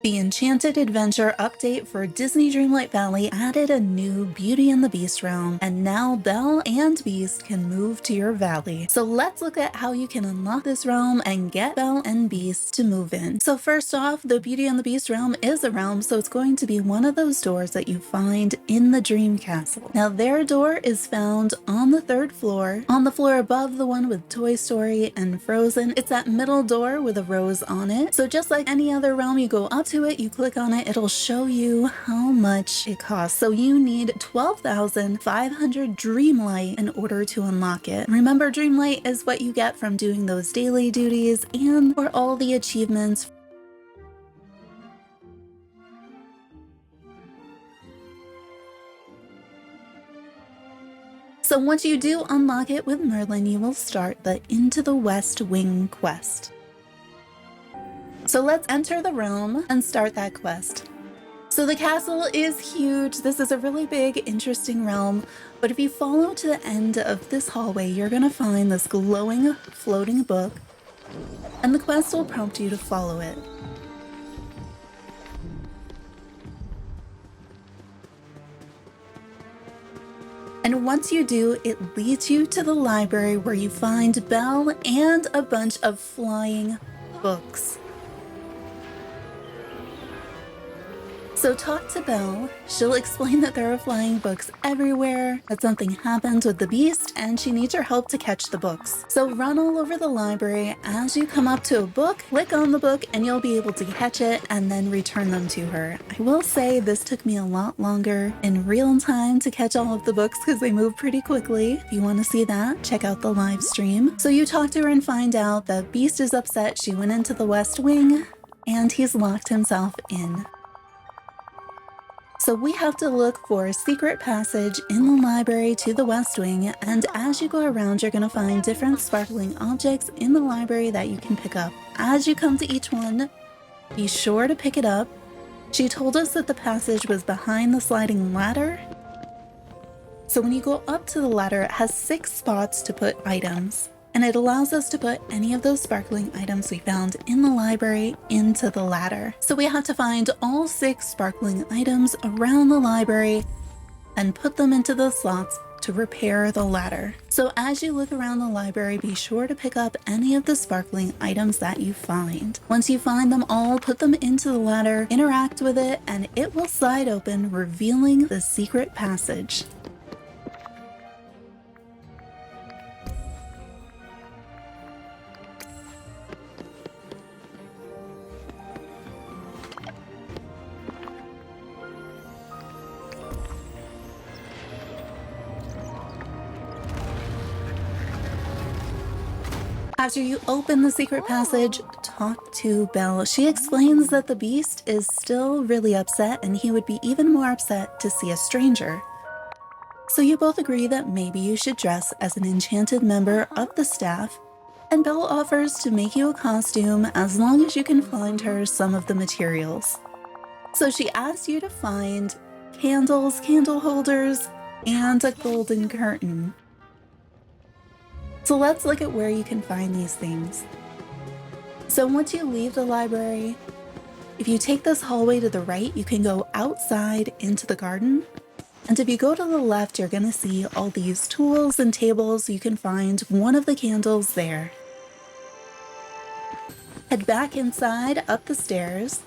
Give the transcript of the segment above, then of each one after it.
The Enchanted Adventure update for Disney Dreamlight Valley added a new Beauty and the Beast realm, and now Belle and Beast can move to your valley. So let's look at how you can unlock this realm and get Belle and Beast to move in. So first off, the Beauty and the Beast realm is a realm, so it's going to be one of those doors that you find in the Dream Castle. Now their door is found on the 3rd floor, on the floor above the one with Toy Story and Frozen. It's that middle door with a rose on it. So just like any other realm, you go up to it, you click on it, it'll show you how much it costs. So you need 12,500 Dreamlight in order to unlock it. Remember, Dreamlight is what you get from doing those daily duties and for all the achievements. So once you do unlock it with Merlin, you will start the Into the West Wing quest. So let's enter the realm and start that quest. So the castle is huge. This is a really big, interesting realm, but if you follow to the end of this hallway, you're gonna find this glowing, floating book, and the quest will prompt you to follow it. And once you do, it leads you to the library where you find Belle and a bunch of flying books. So talk to Belle. She'll explain that there are flying books everywhere, that something happens with the Beast, and she needs your help to catch the books. So run all over the library. As you come up to a book, click on the book and you'll be able to catch it and then return them to her. I will say this took me a lot longer in real time to catch all of the books because they move pretty quickly. If you want to see that, check out the live stream. So you talk to her and find out that Beast is upset she went into the West Wing and he's locked himself in. So we have to look for a secret passage in the library to the West Wing, and as you go around, you're gonna find different sparkling objects in the library that you can pick up. As you come to each one, be sure to pick it up. She told us that the passage was behind the sliding ladder. So when you go up to the ladder, it has 6 spots to put items, and it allows us to put any of those sparkling items we found in the library into the ladder. So we have to find all 6 sparkling items around the library and put them into the slots to repair the ladder. So as you look around the library, be sure to pick up any of the sparkling items that you find. Once you find them all, put them into the ladder, interact with it, and it will slide open, revealing the secret passage. After you open the secret passage, talk to Belle. She explains that the Beast is still really upset and he would be even more upset to see a stranger. So you both agree that maybe you should dress as an enchanted member of the staff, and Belle offers to make you a costume as long as you can find her some of the materials. So she asks you to find candles, candle holders, and a golden curtain. So let's look at where you can find these things. So once you leave the library, if you take this hallway to the right, you can go outside into the garden. And if you go to the left, you're gonna see all these tools and tables. You can find one of the candles there. Head back inside, up the stairs,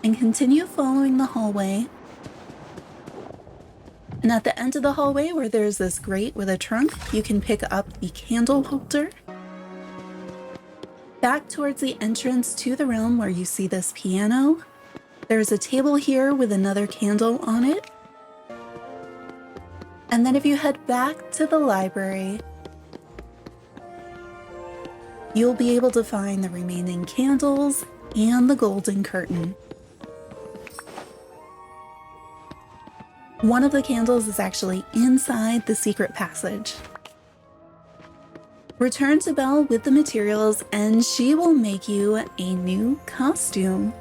and continue following the hallway. And at the end of the hallway where there's this grate with a trunk, you can pick up the candle holder. Back towards the entrance to the realm where you see this piano, there's a table here with another candle on it. And then if you head back to the library, you'll be able to find the remaining candles and the golden curtain. One of the candles is actually inside the secret passage. Return to Belle with the materials and she will make you a new costume.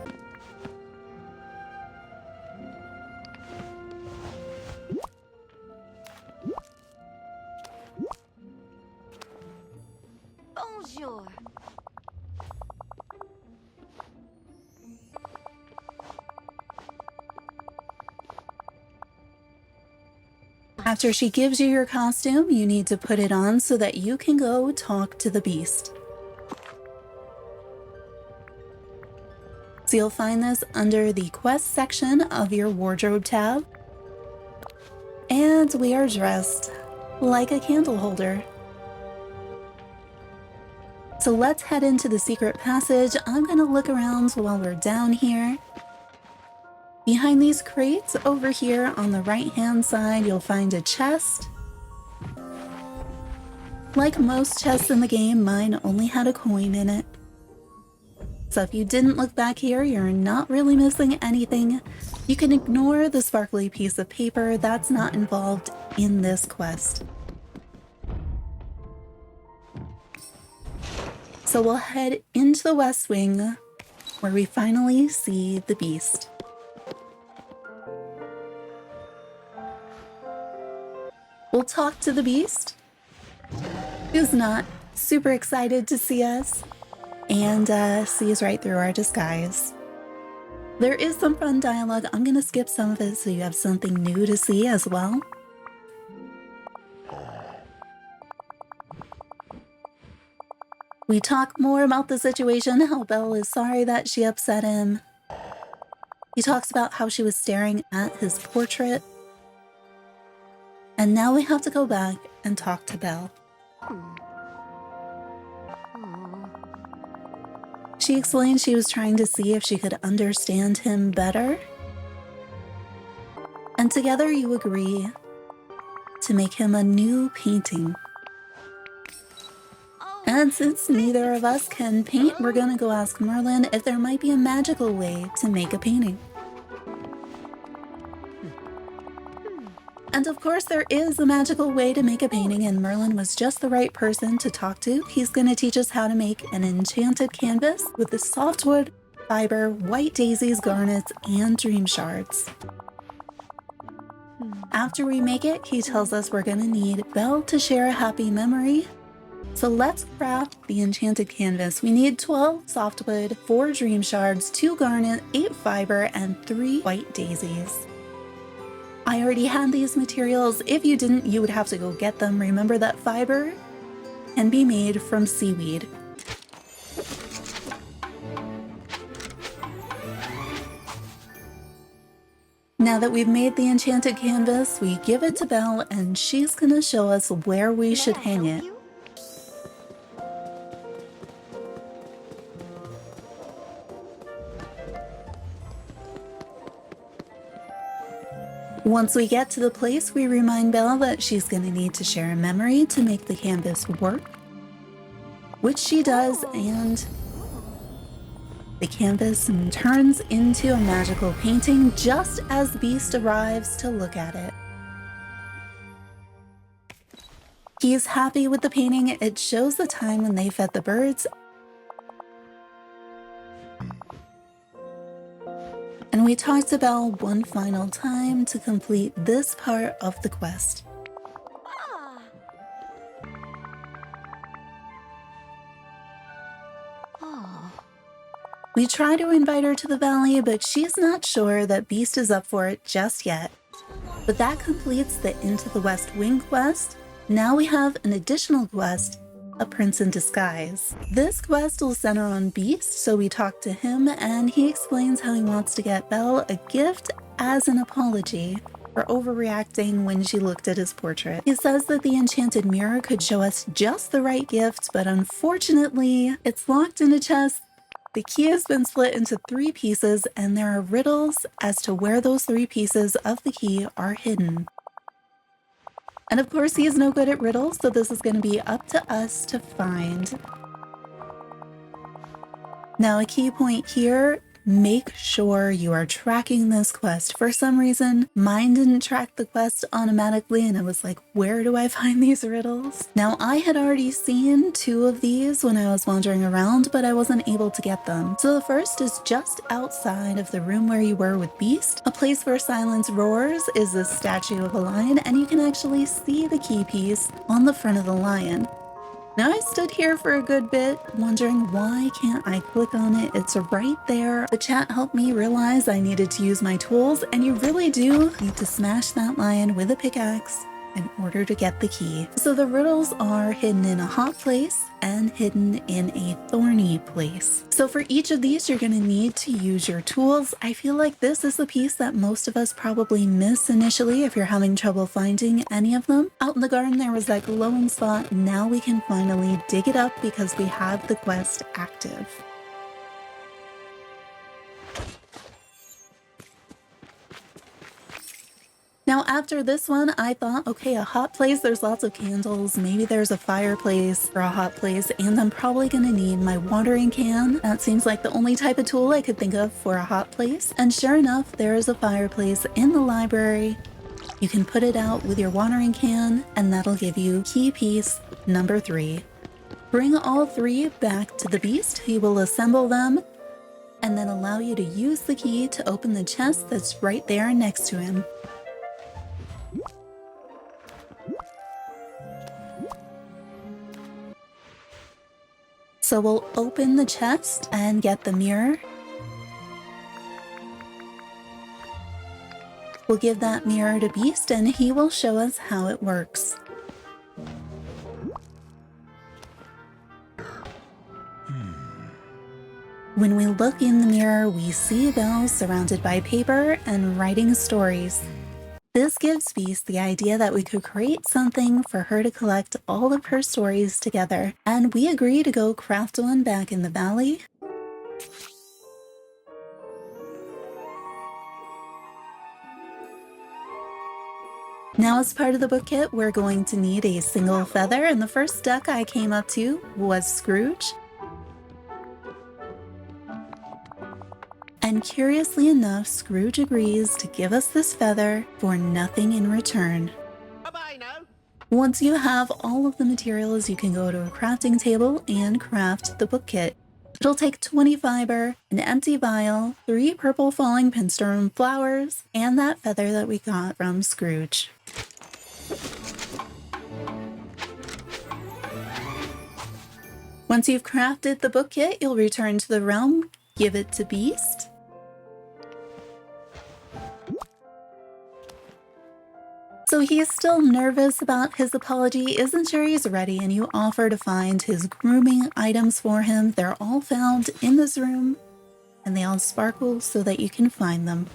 Bonjour. After she gives you your costume, you need to put it on so that you can go talk to the beast. So you'll find this under the quest section of your wardrobe tab. And we are dressed like a candle holder. So let's head into the secret passage. I'm gonna look around while we're down here. Behind these crates over here on the right-hand side, you'll find a chest. Like most chests in the game, mine only had a coin in it. So if you didn't look back here, you're not really missing anything. You can ignore the sparkly piece of paper that's not involved in this quest. So we'll head into the West Wing, where we finally see the beast. We'll talk to the beast, who's not super excited to see us, and sees right through our disguise. There is some fun dialogue. I'm gonna skip some of it so you have something new to see as well. We talk more about the situation, how Belle is sorry that she upset him. He talks about how she was staring at his portrait. And now we have to go back and talk to Belle. She explained she was trying to see if she could understand him better. And together you agree to make him a new painting. And since neither of us can paint, we're gonna go ask Merlin if there might be a magical way to make a painting. And of course there is a magical way to make a painting, and Merlin was just the right person to talk to. He's gonna teach us how to make an enchanted canvas with the softwood, fiber, white daisies, garnets, and dream shards. After we make it, he tells us we're gonna need Belle to share a happy memory. So let's craft the enchanted canvas. We need 12 softwood, 4 dream shards, 2 garnet, 8 fiber, and 3 white daisies. I already had these materials. If you didn't, you would have to go get them. Remember that fiber can be made from seaweed. Now that we've made the enchanted canvas, we give it to Belle and she's gonna show us where we should hang it. Once we get to the place, we remind Belle that she's going to need to share a memory to make the canvas work, which she does, and the canvas turns into a magical painting just as Beast arrives to look at it. He's happy with the painting. It shows the time when they fed the birds. And we talk to Belle one final time to complete this part of the quest. We try to invite her to the valley, but she's not sure that Beast is up for it just yet. But that completes the Into the West Wing quest. Now we have an additional quest, a Prince in Disguise. This quest will center on Beast, so we talk to him and he explains how he wants to get Belle a gift as an apology for overreacting when she looked at his portrait. He says that the enchanted mirror could show us just the right gift, but unfortunately, it's locked in a chest. The key has been split into 3 pieces and there are riddles as to where those 3 pieces of the key are hidden. And of course, he is no good at riddles, so this is going to be up to us to find. Now, a key point here, make sure you are tracking this quest. For some reason, mine didn't track the quest automatically, and I was like, where do I find these riddles? Now, I had already seen 2 of these when I was wandering around, but I wasn't able to get them. So the first is just outside of the room where you were with Beast. A place where silence roars is the statue of a lion, and you can actually see the key piece on the front of the lion. Now I stood here for a good bit, wondering why can't I click on it? It's right there. The chat helped me realize I needed to use my tools, and you really do need to smash that lion with a pickaxe in order to get the key. So the riddles are hidden in a hot place and hidden in a thorny place. So for each of these, you're going to need to use your tools. I feel like this is the piece that most of us probably miss initially if you're having trouble finding any of them. Out in the garden, there was that glowing spot. Now we can finally dig it up because we have the quest active. Now after this one, I thought, okay, a hot place, there's lots of candles, maybe there's a fireplace for a hot place, and I'm probably gonna need my watering can. That seems like the only type of tool I could think of for a hot place. And sure enough, there is a fireplace in the library. You can put it out with your watering can, and that'll give you key piece number 3. Bring all 3 back to the beast. He will assemble them, and then allow you to use the key to open the chest that's right there next to him. So we'll open the chest and get the mirror. We'll give that mirror to Beast and he will show us how it works. When we look in the mirror, we see Belle surrounded by paper and writing stories. This gives Beast the idea that we could create something for her to collect all of her stories together, and we agree to go craft one back in the valley. Now as part of the book kit, we're going to need a single feather, and the first duck I came up to was Scrooge. And curiously enough, Scrooge agrees to give us this feather for nothing in return. Bye-bye now. Once you have all of the materials, you can go to a crafting table and craft the book kit. It'll take 20 fiber, an empty vial, 3 purple falling pinstone flowers, and that feather that we got from Scrooge. Once you've crafted the book kit, you'll return to the realm, give it to Beast. So he's still nervous about his apology, isn't sure he's ready, and you offer to find his grooming items for him. They're all found in this room, and they all sparkle so that you can find them.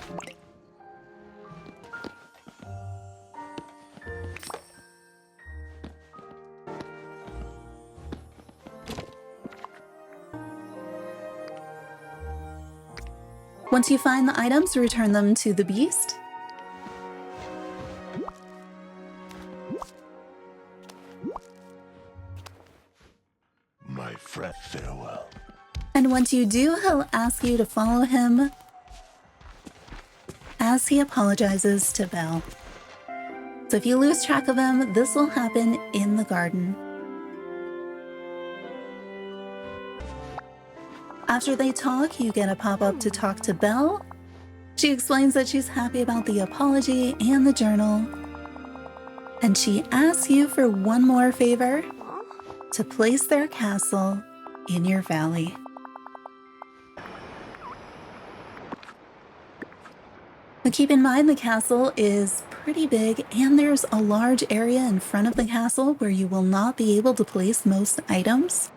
Once you find the items, return them to the Beast. My friend, farewell. And once you do, he'll ask you to follow him as he apologizes to Belle. So if you lose track of him, this will happen in the garden. After they talk, you get a pop-up to talk to Belle. She explains that she's happy about the apology and the journal. And she asks you for one more favor, to place their castle in your valley. But keep in mind the castle is pretty big and there's a large area in front of the castle where you will not be able to place most items.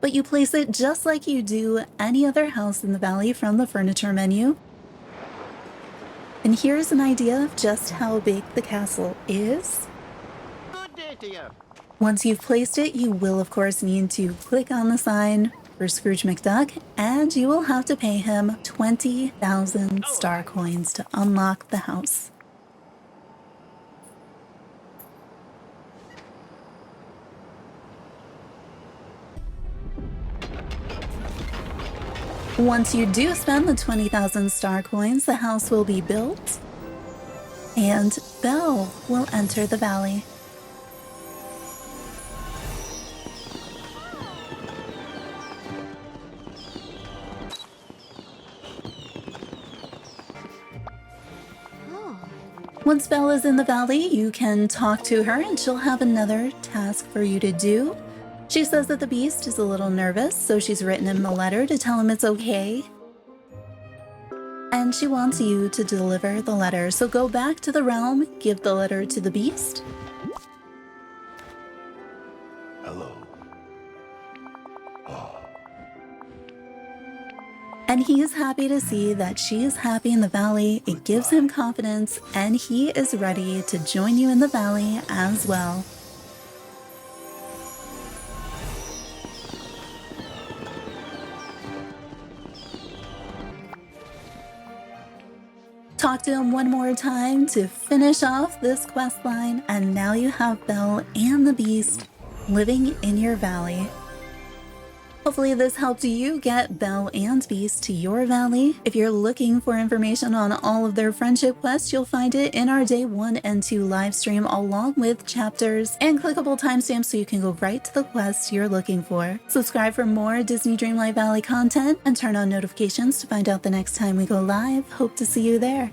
But you place it just like you do any other house in the valley from the furniture menu. And here's an idea of just how big the castle is. Good day to you. Once you've placed it, you will of course need to click on the sign for Scrooge McDuck, and you will have to pay him 20,000 star coins to unlock the house. Once you do spend the 20,000 star coins, the house will be built, and Belle will enter the valley. Once Belle is in the valley, you can talk to her and she'll have another task for you to do. She says that the Beast is a little nervous, so she's written him a letter to tell him it's okay. and she wants you to deliver the letter. So go back to the realm, give the letter to the beast. Hello. And he is happy to see that she is happy in the valley. It gives him confidence, and he is ready to join you in the valley as well. Talk to him one more time to finish off this quest line, and now you have Belle and the beast living in your valley. Hopefully this helped you get Belle and Beast to your valley. If you're looking for information on all of their friendship quests, you'll find it in our day 1 and 2 live stream, along with chapters and clickable timestamps so you can go right to the quest you're looking for. Subscribe for more Disney Dreamlight Valley content and turn on notifications to find out the next time we go live. Hope to see you there.